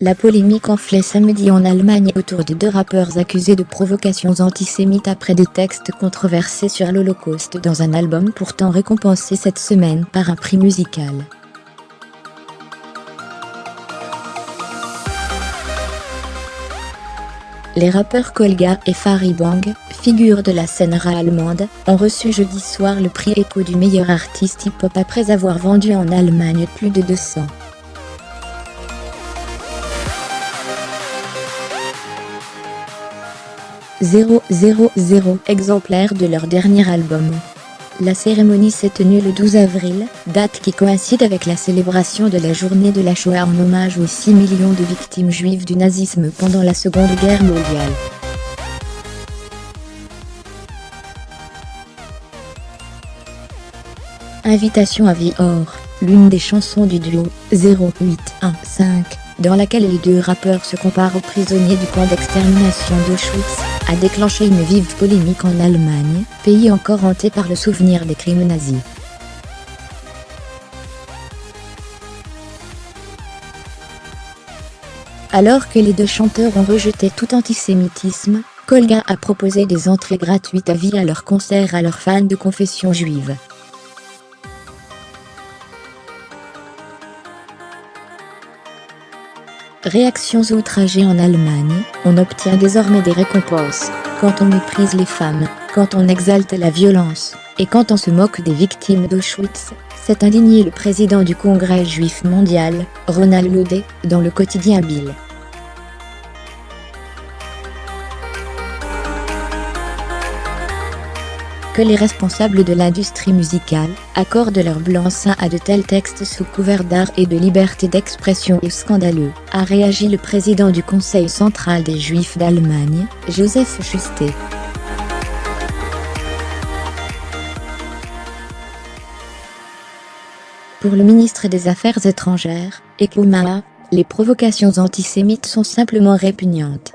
La polémique enflait samedi en Allemagne autour de deux rappeurs accusés de provocations antisémites après des textes controversés sur l'Holocauste dans un album pourtant récompensé cette semaine par un prix musical. Les rappeurs Kolga et Farid Bang, figures de la scène rap allemande, ont reçu jeudi soir le prix Echo du meilleur artiste hip-hop après avoir vendu en Allemagne plus de 200 000 exemplaires de leur dernier album. La cérémonie s'est tenue le 12 avril, date qui coïncide avec la célébration de la journée de la Shoah en hommage aux 6 millions de victimes juives du nazisme pendant la Seconde Guerre mondiale. Invitation à vie or, l'une des chansons du duo 0815, dans laquelle les deux rappeurs se comparent aux prisonniers du camp d'extermination d'Auschwitz, a déclenché une vive polémique en Allemagne, pays encore hanté par le souvenir des crimes nazis. Alors que les deux chanteurs ont rejeté tout antisémitisme, Kolga a proposé des entrées gratuites à vie à leur concert à leurs fans de confession juive. Réactions outragées en Allemagne, on obtient désormais des récompenses, quand on méprise les femmes, quand on exalte la violence, et quand on se moque des victimes d'Auschwitz, s'est indigné le président du Congrès juif mondial, Ronald Laudet, dans le quotidien Bild. Que les responsables de l'industrie musicale accordent leur blanc-seing à de tels textes sous couvert d'art et de liberté d'expression est scandaleux, a réagi le président du Conseil central des Juifs d'Allemagne, Joseph Schuster. Pour le ministre des Affaires étrangères, Heiko Maas, les provocations antisémites sont simplement répugnantes.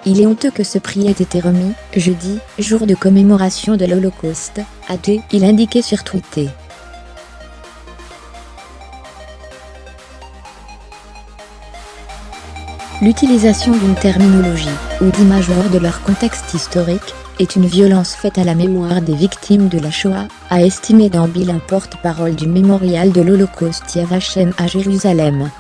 Il est honteux que ce prix ait été remis, jeudi, jour de commémoration de l'Holocauste, a-t-il indiqué sur Twitter. L'utilisation d'une terminologie, ou d'images hors de leur contexte historique, est une violence faite à la mémoire des victimes de la Shoah, a estimé dans Bild un porte-parole du mémorial de l'Holocauste Yad Vashem à Jérusalem.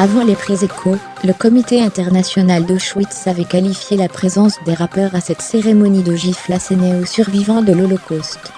Avant les prix Echo, le comité international d'Auschwitz avait qualifié la présence des rappeurs à cette cérémonie de gifles assénées aux survivants de l'Holocauste.